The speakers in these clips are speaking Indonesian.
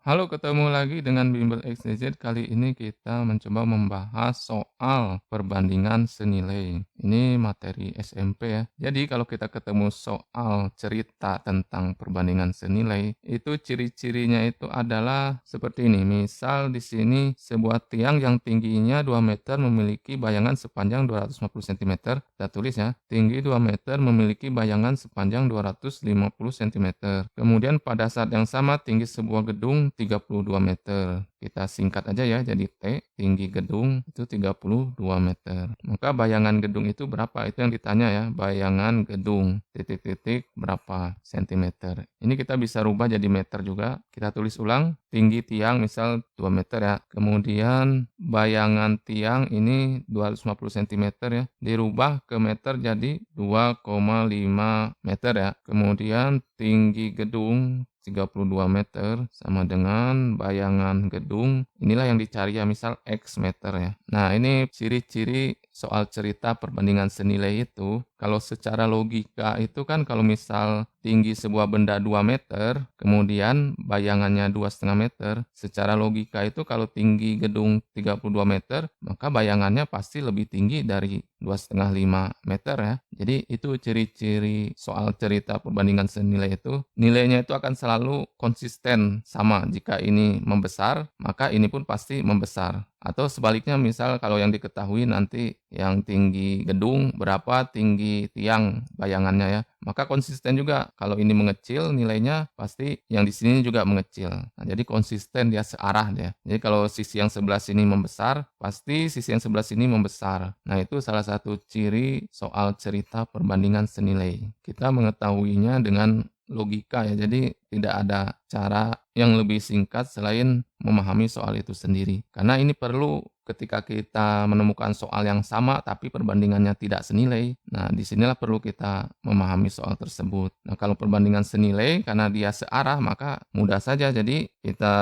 Halo, ketemu lagi dengan Bimbel XYZ. Kali ini kita mencoba membahas soal perbandingan senilai. Ini materi SMP ya. Jadi kalau kita ketemu soal cerita tentang perbandingan senilai, itu ciri-cirinya itu adalah seperti ini. Misal di sini sebuah tiang yang tingginya 2 meter memiliki bayangan sepanjang 250 cm. Kita tulis ya, tinggi 2 meter memiliki bayangan sepanjang 250 cm. Kemudian pada saat yang sama tinggi sebuah gedung 32 meter. Kita singkat aja ya, jadi T, tinggi gedung itu 32 meter. Maka bayangan gedung itu berapa? Itu yang ditanya ya, bayangan gedung, titik-titik berapa sentimeter. Ini kita bisa rubah jadi meter juga. Kita tulis ulang, tinggi tiang misal 2 meter ya. Kemudian bayangan tiang ini 250 cm ya. Dirubah ke meter jadi 2,5 meter ya. Kemudian tinggi gedung 32 meter sama dengan bayangan gedung. Inilah yang dicari ya, misal X meter ya. Nah, ini ciri-ciri soal cerita perbandingan senilai itu. Kalau secara logika itu kan kalau misal tinggi sebuah benda 2 meter, kemudian bayangannya 2,5 meter, secara logika itu kalau tinggi gedung 32 meter, maka bayangannya pasti lebih tinggi dari 2,5 meter ya. Jadi itu ciri-ciri soal cerita perbandingan senilai itu. Nilainya itu akan selalu konsisten sama. Jika ini membesar, maka ini pun pasti membesar. Atau sebaliknya misal kalau yang diketahui nanti yang tinggi gedung berapa tinggi tiang bayangannya ya. Maka konsisten juga. Kalau ini mengecil nilainya pasti yang di sini juga mengecil. Nah, jadi konsisten dia searah dia. Jadi kalau sisi yang sebelah sini membesar, pasti sisi yang sebelah sini membesar. Nah, itu salah satu ciri soal cerita perbandingan senilai. Kita mengetahuinya dengan logika ya. Jadi tidak ada cara yang lebih singkat selain memahami soal itu sendiri. Karena ini perlu ketika kita menemukan soal yang sama tapi perbandingannya tidak senilai. Nah, disinilah perlu kita memahami soal tersebut. Nah, kalau perbandingan senilai karena dia searah maka mudah saja. Jadi kita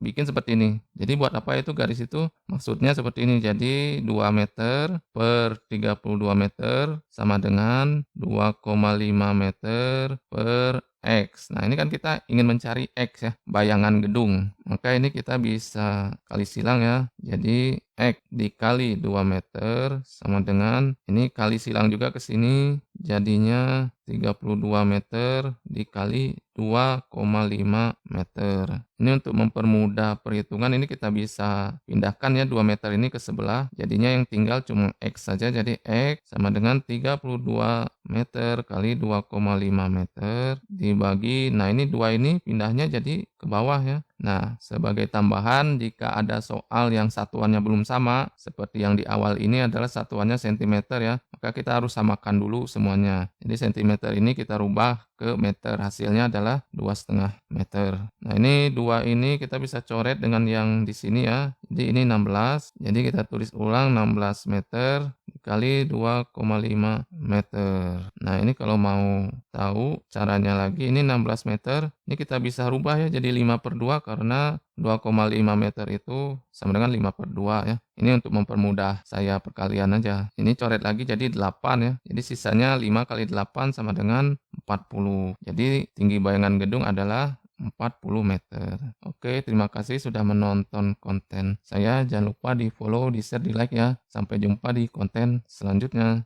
bikin seperti ini. Jadi buat apa itu garis itu? Maksudnya seperti ini. Jadi 2 meter per 32 meter sama dengan 2,5 meter per X. Nah, ini kan kita ingin mencari X ya, bayangan gedung. Maka ini kita bisa kali silang ya. Jadi X dikali 2 meter sama dengan, ini kali silang juga ke sini, jadinya 32 meter dikali 2,5 meter. Ini untuk mempermudah perhitungan, ini kita bisa pindahkan ya 2 meter ini ke sebelah. Jadinya yang tinggal cuma X saja. Jadi X sama dengan 32 meter kali 2,5 meter dibagi. Nah, ini 2 ini pindahnya jadi ke bawah ya. Nah, sebagai tambahan jika ada soal yang satuannya belum sama, seperti yang di awal ini adalah satuannya sentimeter ya, maka kita harus samakan dulu semuanya. Jadi sentimeter ini kita rubah ke meter, hasilnya adalah 2,5 meter. Nah, ini 2 ini kita bisa coret dengan yang di sini ya. Jadi ini 16, jadi kita tulis ulang 16 meter dikali 2,5 meter. Nah, ini kalau mau tahu caranya lagi, ini 16 meter, ini kita bisa rubah ya jadi 5/2 karena 2,5 meter itu sama dengan 5/2 ya. Ini untuk mempermudah saya perkalian aja. Ini coret lagi jadi 8 ya. Jadi sisanya 5 kali 8 sama dengan 40. Jadi tinggi bayangan gedung adalah 40 meter. Oke, terima kasih sudah menonton konten saya. Jangan lupa di follow, di share, di like ya. Sampai jumpa di konten selanjutnya.